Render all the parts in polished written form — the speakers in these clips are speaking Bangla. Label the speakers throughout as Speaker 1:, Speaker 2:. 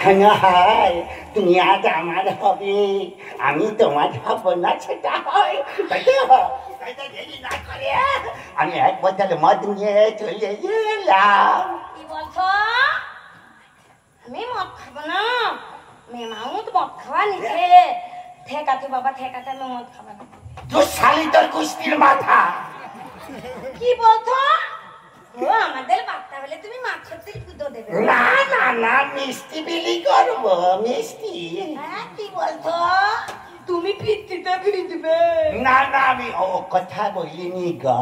Speaker 1: হায় তুমি আজ আমার হবে, আমি তোমার হব না সেটা হয়। তাই তো দেরি না করে আমি এক বোতল মদ নিয়ে চলে এলাম।
Speaker 2: কি বলছো? আমি মদ খাবো না? মেয়ে মাউত মদ খাওয়া নিচে ঠেকাতে বাবা, ঠেকাতে আমি মদ খাবো না।
Speaker 1: তুই শালি তোর কুস্তির মাথা।
Speaker 2: কি বলছো? ও আমাদের বাচ্চা বলে তুমি মাছের তেল কুদো দেবে?
Speaker 1: না না না, মিষ্টি বিলি করবো, মিষ্টি।
Speaker 2: হ্যাঁ কি বলছো? তুমি পিত্তিতে ফিরে দিবে?
Speaker 1: না না, আমি ও কথা বলিনি গা।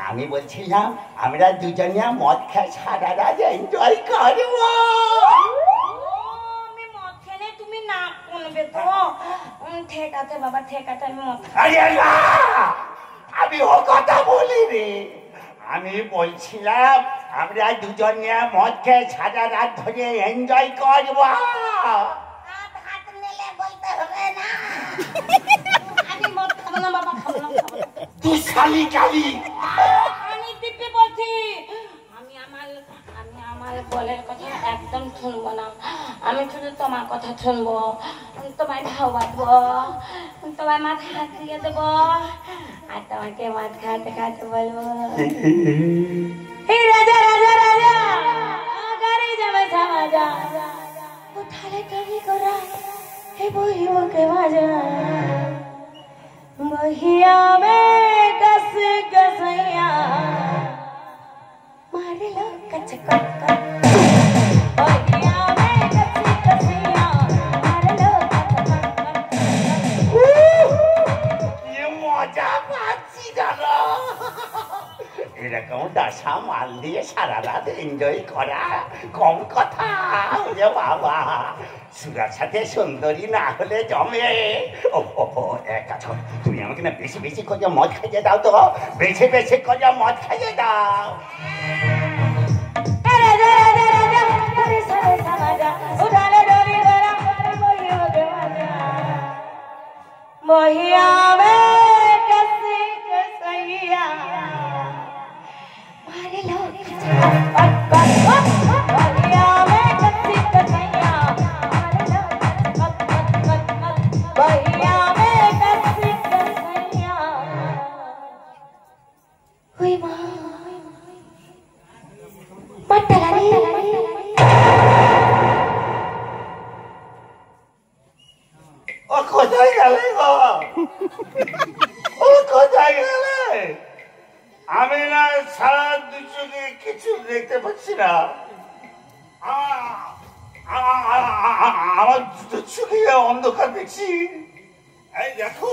Speaker 1: আমি বলছিলাম আমরা দুজনে মদ খাই সারা রাত এনজয় করবো।
Speaker 2: আমি মদ খেলে তুমি না শুনবে তো? ঠেকাতে বাবা, ঠেকাতে আমি মদ খাই।
Speaker 1: আরে না, আমি ও কথা বলিনি। আমি বলছিলাম আমরা দুজনে মদ খেয়ে সারা রাত ধরে এনজয় করবো।
Speaker 2: হাত নেলে বলতে হবে না। আমি মদ খাবো না বাবা, খাবো না, খাবো না।
Speaker 1: তুই শালি কালি।
Speaker 2: আমি দিব্যি বলছি, আমি আমার বলের কথা একদম শুনবো না। আমি শুধু তোমার কথা শুনবো, তোমায় ভাবাবো, তোমার মাথা হাত দিয়ে দেবো, আর তোমাকে মদ খাতে খাতে বলবো হে রাজা রাজা রাজা গাড়ি যাবে সামাজা উঠালে কবি করা হে বহিব কে বাজা बहिया में कस कसैया मार लो कच कच बहिया में कस कसैया मार लो कच कच।
Speaker 1: ये मजा पाচ্ছি জানো, এরকম ডাসা মাল দিয়ে সারা রাত এনজয় করা কম কথা। ওরে বাবা, সুরার সাথে সুন্দরী না হলে জমে। ও এক কাজ করো, তুমি আমাকে না বেশি বেশি করে মদ খাইয়ে দাও তো, বেশি বেশি করে মদ খাইয়ে দাও।
Speaker 2: बहिया में कसी कसैया मारे लो बहिया में कसी कसैया मारे लो बहिया में कसी कसैया हुई माँ पटरानी
Speaker 1: ও কোথায় গেলে গো? ও কোথায় গেলে? আমি না সারা দু চোখে কিছু দেখতে পাচ্ছি না। আমার দু চোখে অন্ধকার দেখছি। এই দেখো,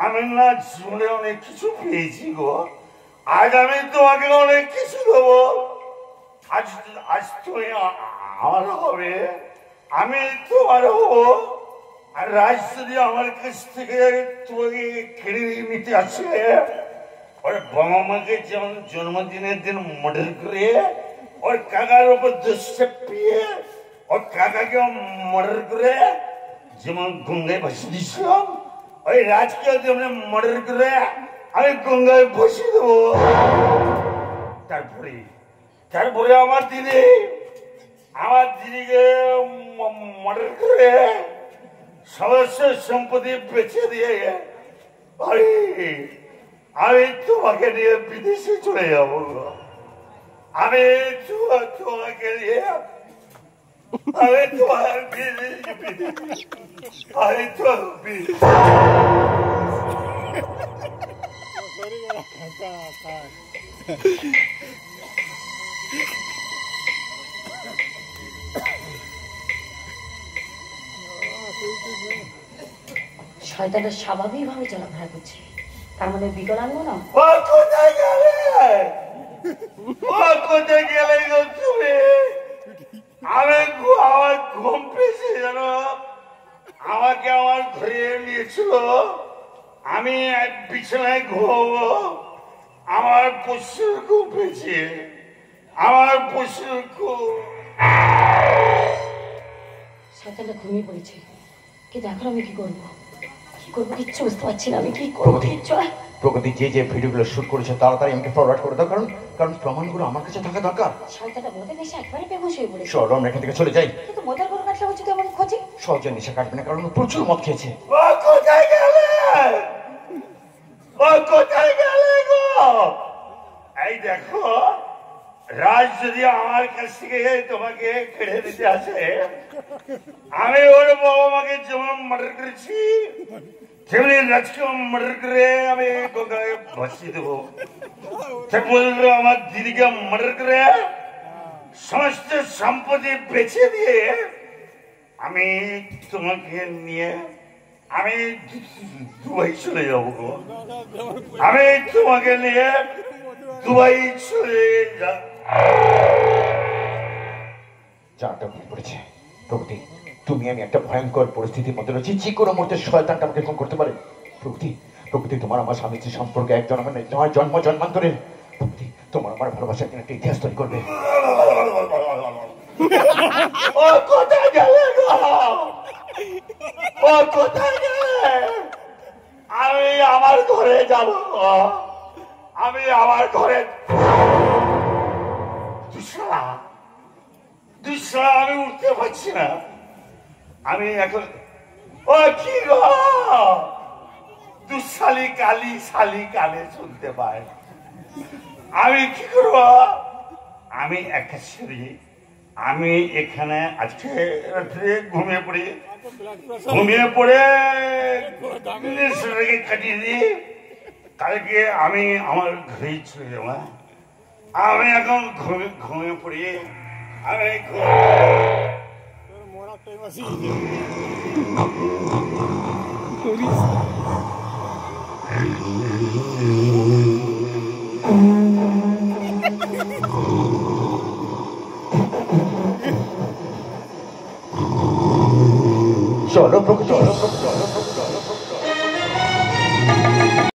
Speaker 1: আমি না জীবনে অনেক কিছু পেয়েছি গো। আজ আমি তোমাকে অনেক কিছু দেবো। আজ আজ তুমি আমার হবে, আমি তোমার হবো। আর রাজ যদি আমার কাছ থেকে তোমাকে কেড়ে নিতে আসে, ওর বাবা মাকে যেমন জন্মদিনের দিন মর্ডার করে ওর কাকার উপর দোষ চাপিয়ে ওর কাকাকে মর্ডার করে যেমন গঙ্গায় ভাসিয়ে দিয়েছিলাম, ওই রাজকেও যেমন মর্ডার করে আমি গঙ্গায় ভাসিয়ে দেবো। তারপরে আমার দিদিকে মর্ডার করে সমস্ত সম্পত্তি বেঁচে দিয়ে আমি তোমাকে নিয়ে বিদেশে চলে যাবো। আমি তোমাকে নিয়ে আমি তোমার আমি
Speaker 2: শয়তানটা স্বাভাবিকভাবে চলাফেরা করছে, তার মানে বিকল আনবো না।
Speaker 1: কোথায় গেলে গো তুমি? আমি আমার ঘুম পেয়েছি জানো, আমাকে আমার ঘরে নিয়েছিল, আমি বিছানায় ঘুমাবো, আমার পশুর ঘুম পেয়েছে, আমার পশুর ঘুম।
Speaker 2: শয়তানটা ঘুমিয়ে পড়েছে, কিন্তু এখন আমি কি করবো কিচ্ছু বুঝতে পারছি না। আমি কি করবো কিচ্ছু।
Speaker 3: প্রগতি যে ভিডিওগুলো শুট করেছে তাড়াতাড়ি আমাকে ফরওয়ার্ড করে দাও, কারণ কারণ প্রমাণগুলো আমার কাছে থাকা দরকার।
Speaker 2: শয়তানটা মদের নেশা একবারে বেহুশ হয়ে পড়েছে।
Speaker 3: চলো আমরা এখান থেকে চলে যাই।
Speaker 2: কিন্তু মদের কোনো কাটলে হচ্ছে তো আমাকে খোঁজে।
Speaker 3: সহজে নেশা কাটবে না, কারণ ও প্রচুর মদ খেয়েছে।
Speaker 1: ও কোথায় গেলে? ও কোথায় গেলে গো? এই দেখো, রাজ যদি আমার কাছ থেকে তোমাকে কেড়ে নিতে আসে, আমি ওর বাবা মাকে যেমন মার্ডার করেছি তেমনি রাজকে মার্ডার করে আমি গঙ্গায় ভাসিয়ে দেবো। ঠিক বললো, আমার দিদিকে মার্ডার করে সমস্ত সম্পত্তি বেছে দিয়ে আমি তোমাকে নিয়ে আমি দুবাই চলে যাবো গো। আমি তোমাকে নিয়ে দুবাই চলে যাব।
Speaker 3: জানটা ভুল পড়েছে প্রভৃতি। তুমি আমি একটা ভয়ঙ্কর পরিস্থিতির মধ্যে রয়েছি, যে কোনো মুহূর্তে শয়তানটা আমাকে খুন করতে পারে। প্রভৃতি প্রভৃতি, তোমার আমার স্বামী স্ত্রীর সম্পর্কে এক জন্মের নয়, তোমার জন্ম জন্মান্তরের। প্রভৃতি, তোমার আমার ভালোবাসা একটা ইতিহাস তৈরি করবে।
Speaker 1: ও কোথায় গেলে গো? ও কোথায় গেলে? আমি আমার ঘরে যাব। আমি আমার ঘরে দুসরা আমি উঠতে পারছি না। আমি এখন ও কি গো? দুঃশালী কালী শালী কানে শুনতে পায়। আমি কি করব? আমি একটা ছেড়ে আমি এখানে আজকে রাত্রে ঘুমিয়ে পড়ে সেটাকে কাটিয়ে দিই। কালকে আমি আমার ঘরেই চলে যাব। আমি এখন ঘুমিয়ে পড়ি। আমি
Speaker 3: চলো প্রভৃতি, চলো প্রভৃতি।